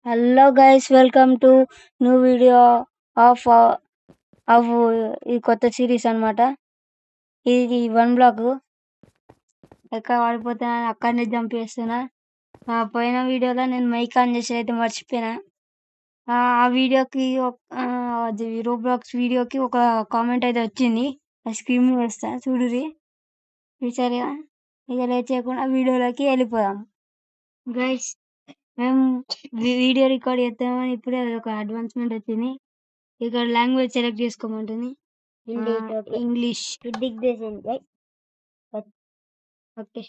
Hello guys, welcome to new video of of ఈ కొత్త series అన్నమాట. ఇది 1 బ్లాక్ ఎక్కడ పడిపోతున్నా అక్కడనే జంప్ చేస్తున్నా. పోయిన వీడియోలో నేను మైక్ ఆన్ చేసి అయితే మర్చిపోయినా. ఆ వీడియోకి అది రోబ్లాక్స్ వీడియోకి ఒక కామెంట్ అయితే వచ్చింది. ఆ స్క్రీన్ వేస్తా చూడురి. సరేగా, ఇక లేట్ చేయకుండా వీడియోలోకి వెళ్ళిపోదాం. గైస్, మేము వీడియో రికార్డ్ చేస్తామని ఇప్పుడే ఒక అడ్వాన్స్మెంట్ వచ్చింది. ఇక్కడ లాంగ్వేజ్ సెలెక్ట్ చేసుకోమంటుంది. ఇంగ్లీష్ ఓకే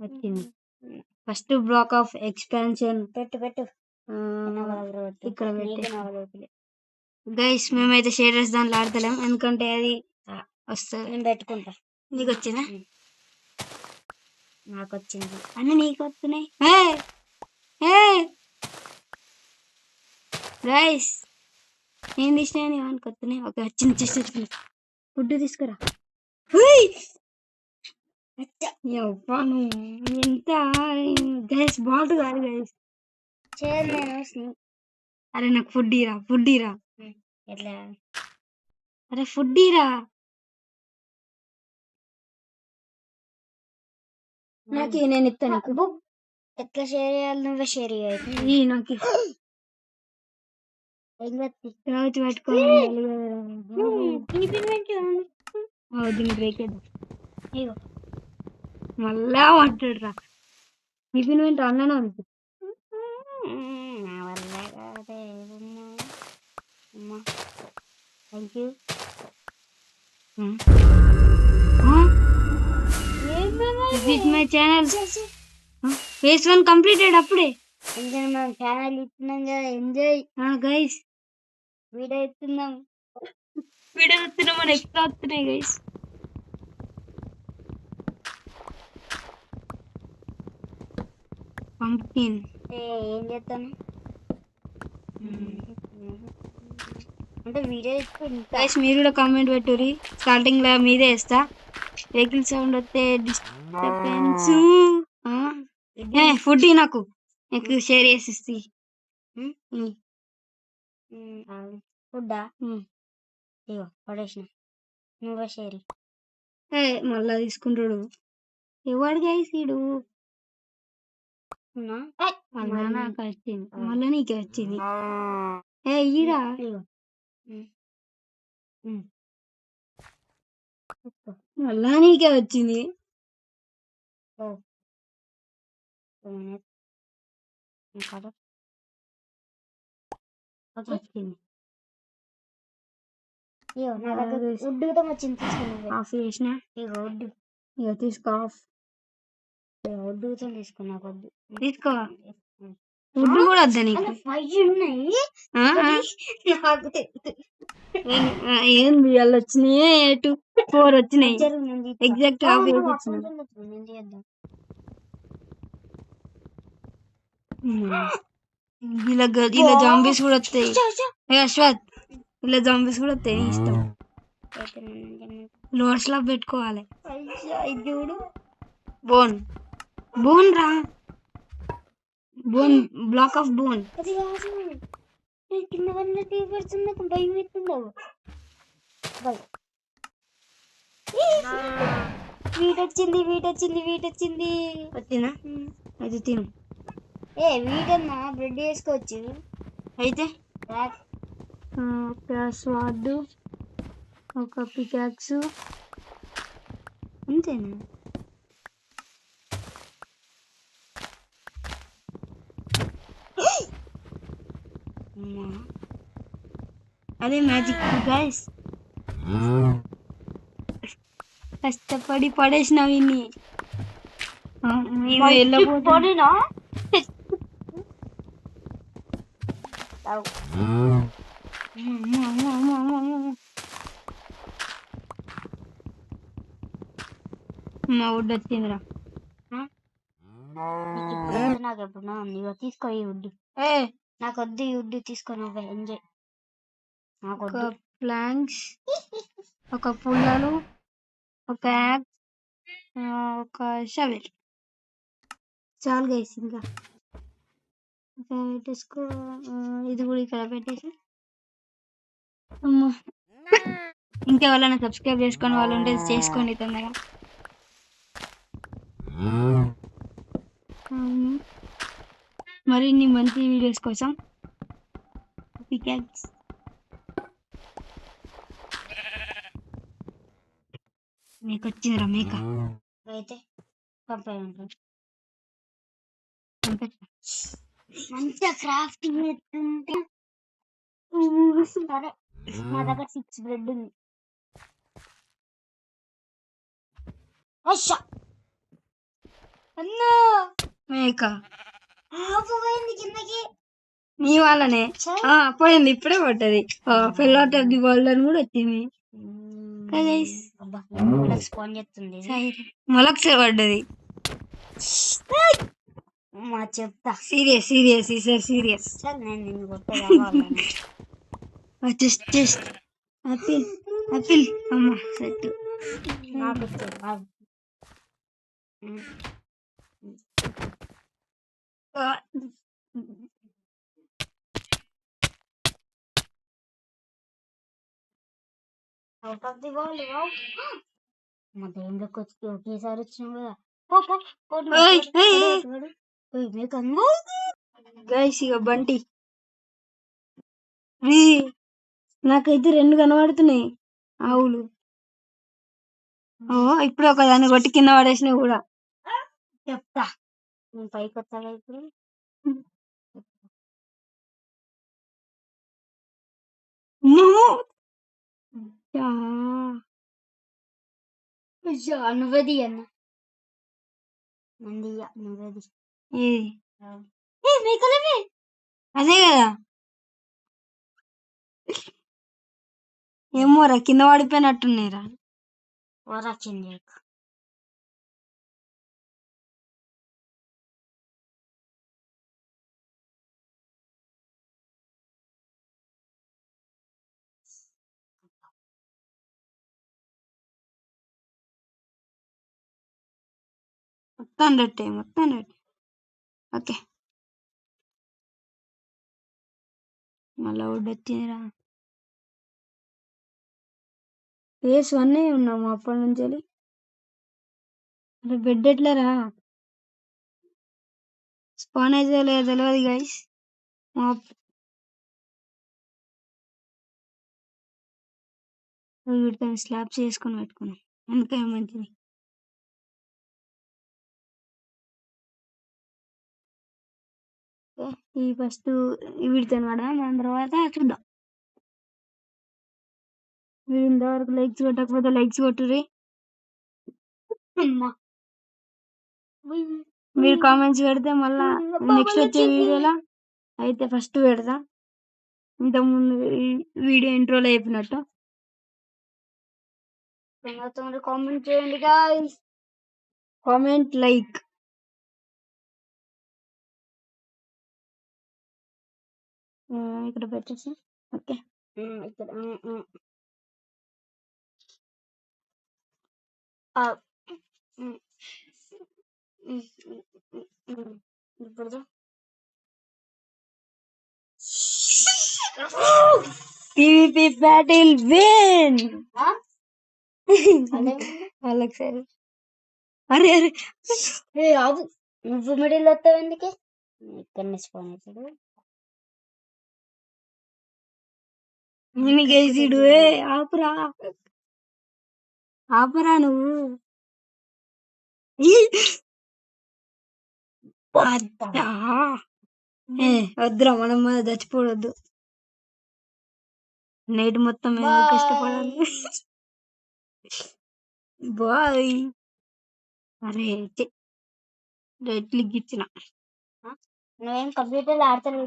వచ్చింది. ఫస్ట్ బ్లాక్ ఆఫ్ ఎక్స్పాన్షన్ పెట్టు ఇక్కడ పెట్టి గైస్, మేమైతే షేడర్స్ దాంట్లో ఆడతలేం ఎందుకంటే అది వస్తుంది. నేను పెట్టుకుంటా. నీకు వచ్చిందా? నాకు వచ్చింది. అన్నీ నీకు వస్తున్నాయి. గైస్, నేను తీసినా వానికి వస్తున్నాయి. ఓకే, వచ్చింది. జస్ట్ వచ్చింది. ఫుడ్ తీసుకురా. ఎంత గైస్, బాల్ట్ కాదు గైస్. అరే నాకు ఫుడ్ ఇరా. ఎట్లా? అరే ఫుడ్ ఇరా. నాకు నేను ఇస్తాను నీకు. ఎట్లా షేర్ చేయాలి? నువ్వే షేర్ చేయాలి. ఈ నాకు రావచ్చు పెట్టుకోవాలి. దీన్ని బ్రేక్ చేద్దాం. ఇగో మళ్ళా పట్టాడు రా. టిఫిన్ వెంట అన్ననే ఉంది. నా వల్ల కాదే ఏదన్నా. అమ్మా thank you. With my channel face 1 completed అప్పుడే. మనం ఛానల్ ఇస్తున్నాం కదా, ఎంజాయ్. గైస్, వీడియో ఇస్తున్నాం. మన ఎక్స్ట్రా వస్తున్నాయి గైస్. పంప్కిన్ ఏం చేస్తాను అంటే వీడియో గైస్, మీరు కూడా కామెంట్ పెట్టుర్రి. స్టార్టింగ్ లో మీదే వేస్తా. వెహికల్ సౌండ్ వస్తే డిస్టర్బెన్స్. ఫుడ్ నాకు షేర్ చేసి ఫుడ్డా? ఇగో పడేసిన. నువ్వే షేర్. మళ్ళా తీసుకుంటాడు. ఎవడు గైస్ ఈడు? మళ్ళా నాకు వచ్చింది. మళ్ళా నీకే వచ్చింది. ఈరా మళ్ళా నీకే వచ్చింది. వచ్చింది. ఇగో నా దగ్గర వుడ్ కూడా వచ్చింది. తీసుకున్నా. ఆఫ్ చేసిన. ఇగో వుడ్. ఇగో తీసుకో. ఆఫ్. వుడ్ కూడా తీసుకున్నా. వద్దు తీసుకో. వుడ్ కూడా వద్దా నీకు? 5 ఉన్నాయి. ఏంది వాళ్ళు వచ్చినాయి? 2 4 వచ్చినాయి. ఎగ్జాక్ట్ హాఫ్ వచ్చినాయి. ఇలా జాంబీస్ కూడా వస్తాయి. అశ్వత్, ఇలా జాంబీస్ కూడా వస్తాయి. ఇష్టం లోడ్స్ లా పెట్టుకోవాలి. చూడు, బోన్ రా. Bone, black of bone. అది కాదు, కింద పడినట్టు పడుతుంది. భయం అవుతుందావు. వీటొచ్చింది. వచ్చిందా? అయితే తిను. వీటన్నా బ్రెడ్ వేసుకోవచ్చు. అయితే ఒక స్వాడ్, ఒక పికాక్స్, అంతేనా? అదే మ్యాజిక్ గైస్. కష్టపడి పడేసినావు ఇన్ని. వెళ్ళిపోయినా మా వుడ్ వచ్చిందిరా. నాకు ఎప్పుడు ఉంది. తీసుకో ఈ వుడ్. నాకు వద్దు ఈ వుడ్. తీసుకో, నువ్వు ఎంజాయ్. నాకు ఒక ప్లాంక్స్, ఒక పుల్లలు, ఒక యాక్స్, ఒక షవెల్. చాలు గైస్. ఇంకా పెట్టేసుకో. ఇది కూడా ఇక్కడ పెట్టేసి. అమ్మా, ఇంకెవరైనా సబ్స్క్రైబ్ చేసుకొని వాళ్ళు ఉంటే చేసుకోండి తొందరగా. మరిన్ని మంచి వీడియోస్ కోసం పికాక్స్ మీకు వచ్చిందిరా మేక అయితే పంపేయండి. పంపించు. మంచిగా క్రాఫ్టింగ్ ఎత్తుంటే సరే. నా దగ్గర 6 బ్రెడ్ ఉంది. అన్నా మేక పోయింది కిందకి. నీ వాళ్ళనే పోయింది, ఇప్పుడే పడ్డది. ఫెల్ ది వరల్డ్ అని కూడా వచ్చింది. స్పాన్ చేస్తుంది. మొలక్స పడ్డది. మా చెప్తా. సీరియస్ సీరియస్ ఈసారి సీరియస్. నేను నిన్ను కొట్టేదాన్ని. జస్ట్ ఆపిల్ ఆపిల్ అమ్మ సెట్. నాకు అవుట్ ఆఫ్ ది వరల్డ్. మా దేంట్లోకి వచ్చి ఒకేసారి వచ్చినాం కదా. గైస్ ఇక బంటి నాకైతే 2 కనబడుతున్నాయి ఆవులు. ఇప్పుడు ఒక దాన్ని కొట్టి కింద పడేసినా కూడా చెప్తా. నేను పైకి వస్తాను ఇప్పుడు. నువ్వేది అన్న నందియా నువ్వేది. అదే కదా. ఏమోరా కింద పడిపోయినట్టున్నాయిరా. వరచింది. మొత్తం రెట్టే ఓకే. మళ్ళా ఒకటి వచ్చిందిరా. ఫేస్ 1 ఉన్నాము అప్పటి నుంచి. బెడ్ ఎట్లరా స్పాన్ అయితే తెలియదు గైస్. వీటితో స్లాబ్స్ చేసుకొని పెట్టుకున్నాం ఎందుకని మంచిది. ఈ ఫస్ట్ వీడితో పడదాం, దాని తర్వాత చూద్దాం. మీరు ఇంతవరకు లైక్స్ కొట్టకపోతే లైక్స్ కొట్టుర్రి. మీరు కామెంట్స్ పెడితే మళ్ళా నెక్స్ట్ వచ్చే వీడియోలో అయితే ఫస్ట్ పెడతా. ఇంతకుముందు వీడియో ఇంట్రోలో చెప్పినట్టు కామెంట్ చేయండి గాయ్స్. Comment like. ఇక్కడ పెట్టేసి ఓకే. ఇక్కడ ఇప్పుడు PvP battle win. వాళ్ళకి సరే. అరే ఆవు నువ్వు మిడిల్ వస్తావు ఎందుకే? ఇక్కడ స్పాన్ అవుతాడు. గైసిడు ఆపురా ఆపురా నువ్వు. వద్దురా మనం చచ్చిపోవద్దు. నైట్ మొత్తం కష్టపడాలి. బాయ్. అరే రైట్లికి ఇచ్చిన. నువ్వేం కంప్యూటర్ ఆడతావు?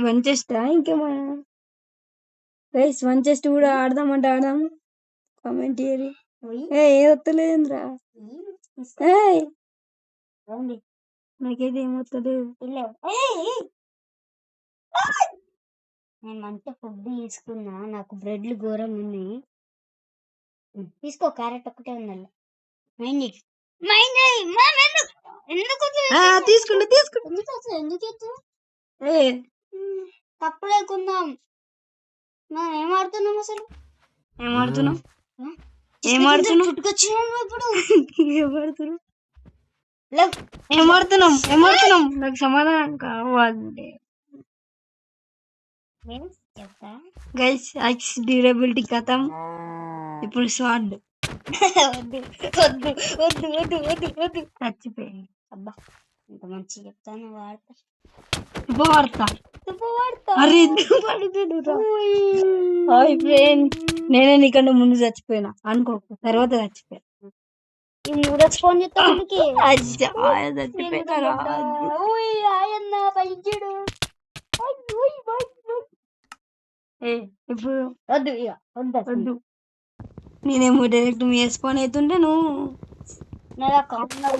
వన్ చెస్ట్ ఇంకేమన్నా గైస్? 1 చెస్ట్ కూడా ఆడదామంటే ఆడదాము. కామెంట్ చేయరు. ఏమొత్తలేదురా. నాకైతే ఏమొత్తలేదు. నేను మంచిగా ఫుడ్ తీసుకున్నా. నాకు బ్రెడ్లు ఘోరంగా ఉన్నాయి. తీసుకో. క్యారెట్ ఒక్కటే ఉండాలి. ఎందుకు తీసుకుంటా ఎందుకు ఎత్తు ఏ తప్పు లేకుందాం. మనం ఏం ఆడుతున్నాం అసలు? ఏమాడుతున్నావు ఏమాడుతున్నావు చుట్టుకొచ్చినాం ఇప్పుడు. ఏమాడుతున్నావు ఏమాడుతున్నాం నాకు సమాధానం కావాలి. చెప్తా గైస్ యాక్స్ డ్యూరబిలిటీ కథం. ఇప్పుడు స్వాడ్ వద్దు వద్దు వద్దు వద్దు వద్దు వద్దు. చచ్చిపోయింది. అబ్బా ఇంత మంచి చెప్తాను వాడతా. శుభవార్త. శుభవార్త. అరే హాయ్ ఫ్రెండ్స్, నేనే నీకన్నా ముందు చచ్చిపోయినా అనుకోకు, తర్వాత చచ్చిపోయా. ఈ మూడో ఫోన్ చెప్తాను చచ్చిపోయినా. ఆయన పైచుడు. ఇప్పుడు వద్దు ఇక వద్దు. నేనేమో డైరెక్ట్ మీ స్పాన్ అవుతుంటే నువ్వు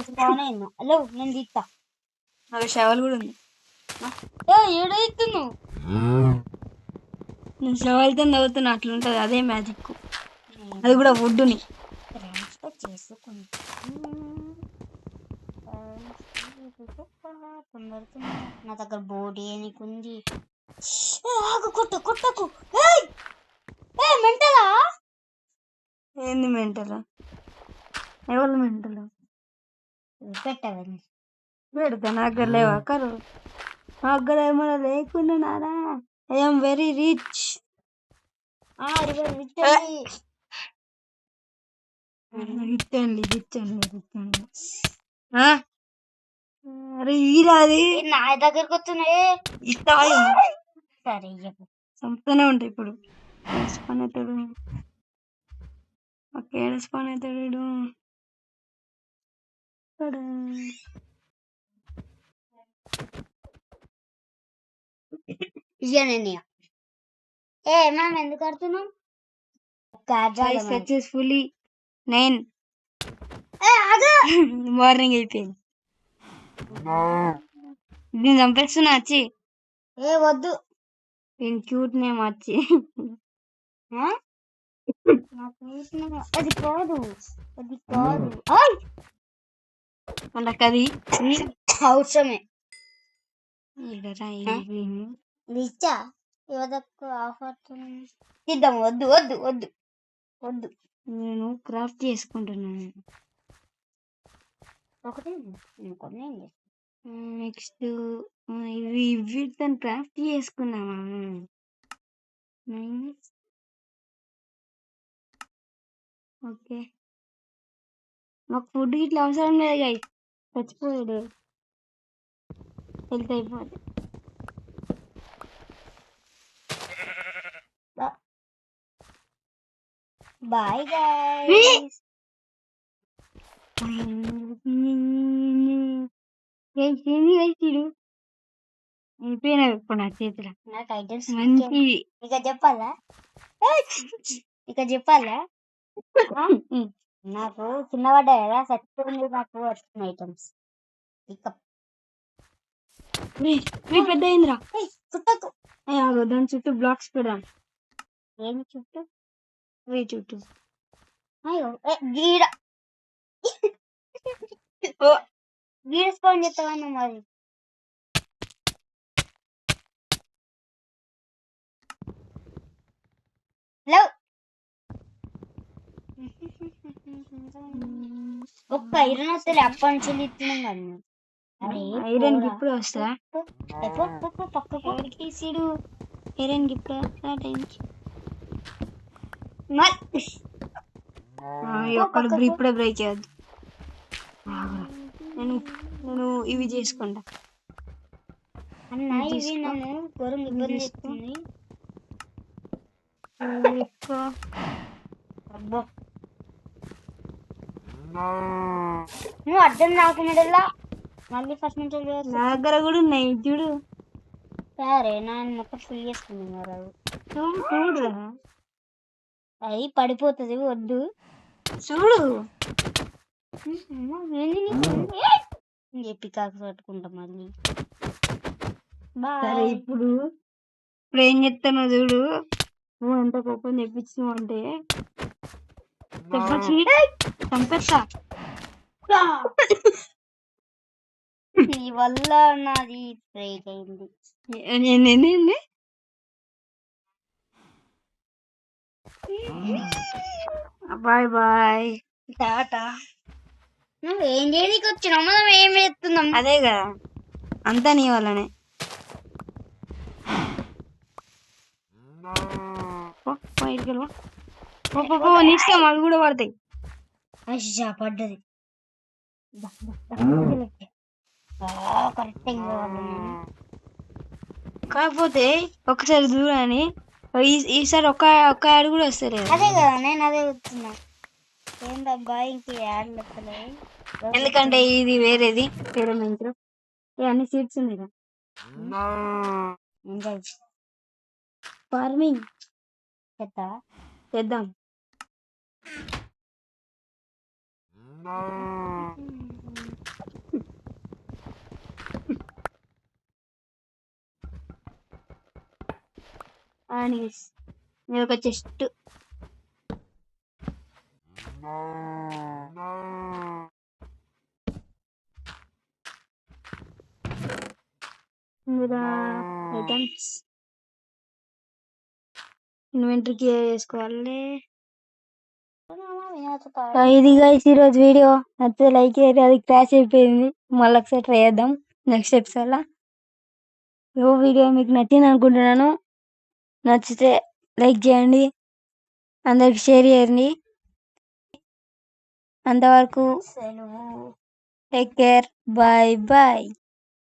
స్పాన్ అయినా. హలో నేను తీస్తా. నాకు షవల్ కూడా ఉంది. ఏడైతున్నావు? నేను షవల్తో నవ్వుతున్నా, అట్లుంటది. అదే మ్యాజిక్. అది కూడా వుడ్డుని చేసుకుంటా. నా దగ్గర బోడీ నీకుంది. కొట్టు కొట్టకు. మెంటలా? ఏంది మెంటలా? ఎవరు మెంటలు? పెట్టవని పెడతా. నా దగ్గర లేవా కరు? నా దగ్గర ఏమైనా లేకుండా నారా? I'm very rich. అరే ఈరాది నా దగ్గరకు వస్తున్నాయి. ఇస్తాయి. సరే చంపుతూనే ఉంటాయి. ఇప్పుడు స్పాన్ అవుతాడు. ఓకే స్పాన్ అవుతాడు. మనం ఎందుకు ఆడుతున్నాం? సక్సెస్ఫుల్లీ 9 మార్నింగ్ అయిపోయింది. నేను చంపేస్తున్నా వచ్చి. వద్దు. నేను క్యూట్ నేమ్ వచ్చి. అది కాదు అది కాదు వాళ్ళకి అది అవసరమే. ఇచ్చా ఆఫర్ ఇద్దాం. వద్దు వద్దు వద్దు వద్దు. నేను క్రాఫ్ట్ చేసుకుంటున్నాను. ఒకటి నెక్స్ట్ ఇవి తను క్రాఫ్ట్ చేసుకున్నామా? ఓకే, మాకు ఫుడ్ ఇట్లా అవసరం లేదు. గై చచ్చిపోయాడు, హెల్త్ అయిపోతుంది. Bye guys. అయిపోయినా ఇప్పుడు నా చేతిలో. నాకు ఐటమ్స్ మంచి ఇక చెప్పాలా? నాకు చిన్నవాడే కదా చచ్చిపోయింది. నాకు వచ్చిన ఐటమ్స్ ఇక పెద్ద అయిందిరా. చుట్టకు దాని చుట్టూ బ్లాక్స్ పెడదాం. ఏమి చుట్టూ? చుట్టూ అయ్యో గీడ గీడ స్పాన్ చెప్తావా మరి? ఒక్క ఐరన్ వస్తుంది. అప్పటి నుంచి ఇస్తున్నాం కదా. ఐరన్ ఇప్పుడు వస్తా పక్కకు సీడు. ఐరన్ ఇప్పుడు ఇప్పుడే బ్రేక్ చేయద్దు. నేను ఇవి చేసుకుంటా అన్న. ఇవి నన్ను ఘోరంగా ఇబ్బంది చేస్తుంది. నువ్వు అర్థం రాకుండా మళ్ళీ ఫస్ట్ నుంచి నా దగ్గర కూడా ఉన్నాయి చూడు. సరే నేను మొత్తం ఫుల్ చేసుకున్నాను. చూడు అది పడిపోతుంది. వద్దు చూడు. చెప్పి కాకు పట్టుకుంటా మళ్ళీ. సరే ఇప్పుడు ఏం చెప్తానో చూడు. నువ్వు ఎంత కోపం తెప్పించినావు అంటే చంపేస్తా. నీ వల్ల నాది బ్రేక్ అయింది. ఏంది బాయ్ బాయ్ టాటా. నువ్వు ఏం చేయడానికి వచ్చినావు? మనం ఏం చేస్తున్నాం? అదే కదా అంతా నీ వల్లనే. నీ ఇష్టం అవి కూడా పడతాయి. అయ్యా పడ్డది. కరెక్ట్ కాకపోతే ఒకసారి దూరాని ఈసారి ఒక్క యాడ్ కూడా వస్తలేదు. అదే కదా నేను అదే చెప్తున్నా. ఏందబ్బా ఇంక యాడ్ లెక్కలేదు. ఎందుకంటే ఇది వేరేది వేరే మంత్రం అన్ని సీట్స్ ఉన్నాయి కదా. ఫార్మింగ్ చేద్దాం. నేను ఒక చెస్ట్ ఐటమ్స్ ఇన్వెంటరీకి వేసుకోవాలి. ఇది గైస్ ఈరోజు వీడియో నచ్చితే లైక్ చేయరు. అది క్రాష్ అయిపోయింది. మళ్ళీ ఒకసారి ట్రై చేద్దాం నెక్స్ట్ ఎపిసోడ్లో. వీడియో మీకు నచ్చింది అనుకుంటున్నాను. నచ్చితే లైక్ చేయండి, అందరికి షేర్ చేయండి. అంతవరకు సెలవు. Take care. Bye bye.